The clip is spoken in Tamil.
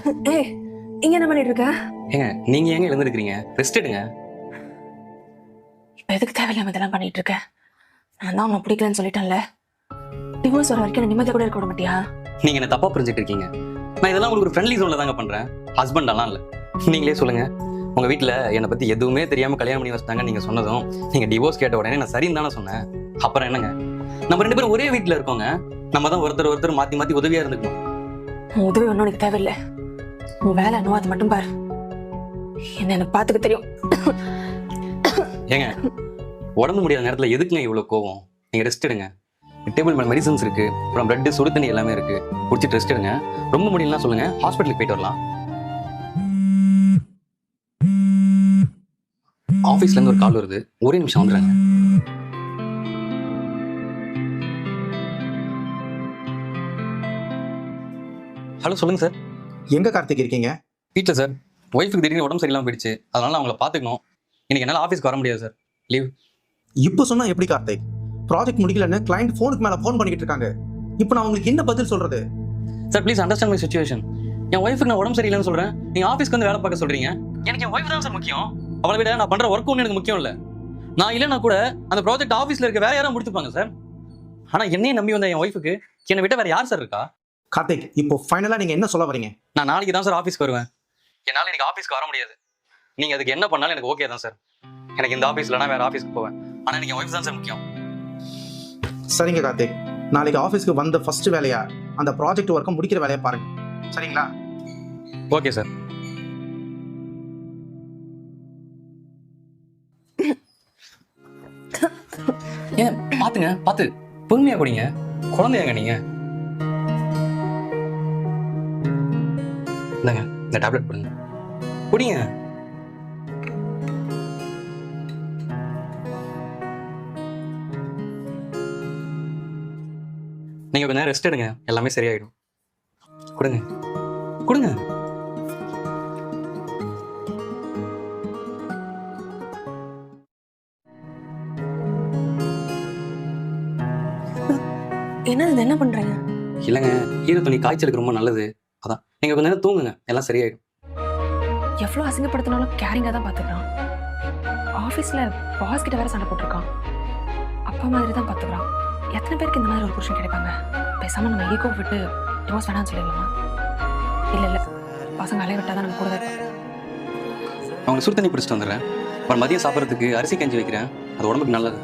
ஏய், இங்க என்ன பண்ணிட்டு இருக்க? ஏங்க நீங்க ஏங்க எழுந்திருக்கிறீங்க? ரெஸ்ட் எடுங்க. இப்ப எதுக்கு தேவையில்லாம இதெல்லாம் பண்ணிட்டு இருக்க? நான் தான் உன்னை பிடிக்கலன்னு சொல்லிட்டேன்ல. டிவோர்ஸ் வர வரைக்கும் நிம்மதியா கூட இருக்க விட மாட்டியா? நீங்க என்ன தப்பா புரிஞ்சுட்டு இருக்கீங்க. நான் இதெல்லாம் உங்களுக்கு ஒரு ஃப்ரெண்ட்லி ஜோன்ல தாங்க பண்றேன். ஹஸ்பண்டெல்லாம் இல்ல. நீங்களே சொல்லுங்க. உங்க வீட்டுல என்னை பத்தி எதுவுமே தெரியாம கல்யாணம் பண்ணி வச்சிட்டாங்க நீங்க சொன்னதும் நீங்க டிவோர்ஸ் கேட்ட உடனே நான் சரின்னு தானே சொன்னேன். அப்புறம் என்னங்க, நம்ம 2 பேரும் ஒரே வீட்டுல இருக்கோங்க. நம்ம தான் ஒருத்தர் மாத்தி மாத்தி உதவியா இருந்துக்கணும். உன் உதவி ஒன்னும் எனக்கு தேவையில்லை. உன் வேலை என்னவோ அது மட்டும் பாரு. என்ன எனக்கு பாத்துக்க தெரியும். ஏங்க உடம்பு முடியாத நேரத்துல எதுக்குங்க இவ்வளவு கோவம்? நீங்க ரெஸ்ட் எடுங்க. டேபிள் மேல மெடிசன்ஸ் இருக்கு, அப்புறம் பிளட் சுடு தண்ணி எல்லாமே இருக்கு. குடிச்சிட்டு ரெஸ்ட் எடுங்க. ரொம்ப முடியலன்னா சொல்லுங்க, ஹாஸ்பிட்டலுக்கு போயிட்டு வரலாம். ஆபீஸ்ல இருந்து ஒரு கால் வருது, ஒரே நிமிஷம் வந்துடுறாங்க. ஹலோ சொல்லுங்க சார். எங்க கார்த்திக் இருக்கீங்க? வீட்டில் சார். ஒய்ஃபுக்கு திடீர்னு உடம்பு சரியில்லாம போயிடுச்சு. அதனால அவங்கள பார்த்துக்கணும். இன்னைக்கு என்னால் ஆஃபீஸ்க்கு வர முடியாது சார். லீவ். இப்போ சொன்னா எப்படி கார்த்திக்? ப்ராஜெக்ட் முடிக்கலன்னு கிளைண்ட் ஃபோனுக்கு மேல ஃபோன் பண்ணிக்கிட்டு இருக்காங்க. இப்போ நான் உங்களுக்கு என்ன பதில் சொல்றது? Sir please understand my situation. என் ஒய்ஃபுக்கு நான் உடம்பு சரியில்லைன்னு சொல்றேன். நீங்க ஆஃபீஸ்க்கு வந்து வேலை பார்க்க சொல்றீங்க. எனக்கு என் ஒய்ஃப் தான் சார் முக்கியம். அவளை விட நான் பண்ற ஒர்க் ஒன்று எனக்கு முக்கியம் இல்லை. நான் இல்லைன்னா கூட அந்த ப்ராஜெக்ட் ஆஃபீஸ்ல இருக்க வேற யாரும் முடிச்சுப்பாங்க சார். ஆனா என்னையும் நம்பி வந்த என் ஒய்ஃபுக்கு என்னை விட்ட வேற யார் சார் இருக்கா? கார்த்திக், இப்போ ஃபைனலா நீங்க என்ன சொல்ல வரீங்க? நான் நாளைக்கு தான் சார் ஆஃபீஸ்க்கு வருவேன். என்னால் இன்னைக்கு ஆஃபீஸ்க்கு வர முடியாது. நீங்க அதுக்கு என்ன பண்ணாலும் எனக்கு ஓகே தான் சார். எனக்கு இந்த ஆஃபீஸ் இல்லைனா வேற ஆஃபீஸ்க்கு போவேன். ஆனா எனக்கு என் ஒய்ஃப் தான் சார் முக்கியம். சரிங்க கார்த்திக், நாளைக்கு ஆஃபீஸ்க்கு வந்த ஃபர்ஸ்ட் வேலையா அந்த ப்ராஜெக்ட் ஒர்க்கை முடிக்கிற வேலையை பாருங்க. சரிங்களா? Okay sir. ஏன் பாத்துங்க, பார்த்து பொறுமையா குடிங்க. குழந்தையாங்க நீங்க. இந்தாங்க இந்த டேப்லெட் போடுங்க, குடிங்க. நீங்க கொஞ்ச நேரம் ரெஸ்ட் எடுங்க, எல்லாமே சரியாயிடும். கொடுங்க கொடுங்க. என்னது என்ன பண்றீங்க? இல்லைங்க, ஈர துணி காய்ச்சலுக்கு ரொம்ப நல்லது. அதான் நீங்க கொஞ்ச நேரம் தூங்குங்க, எல்லாம் சரியாயிடும். எவ்வளவு அசிங்கப்படுத்தினாலும் கேரிங்கா தான் பாத்துக்கிறான். ஆபீஸ்ல பாஸ் கிட்ட வேற சண்டை போட்டிருக்கான். அப்பா மாதிரி தான் பாத்துக்கிறான். எத்தனை பேருக்கு இந்த மாதிரி ஒரு புருஷன் கிடைப்பாங்க? பேசாம நம்ம ஈகோ விட்டு டிவோர்ஸ் வேணாம்னு சொல்லிடலாமா? இல்ல பசங்க அலைய விட்டாதான் நம்ம கூட இருப்பாங்க. அவங்க சுடு தண்ணி பிடிச்சிட்டு வந்துடுறேன். அப்புறம் மதியம் சாப்பிட்றதுக்கு அரிசி கஞ்சி வைக்கிறேன். அது உடம்புக்கு நல்லது.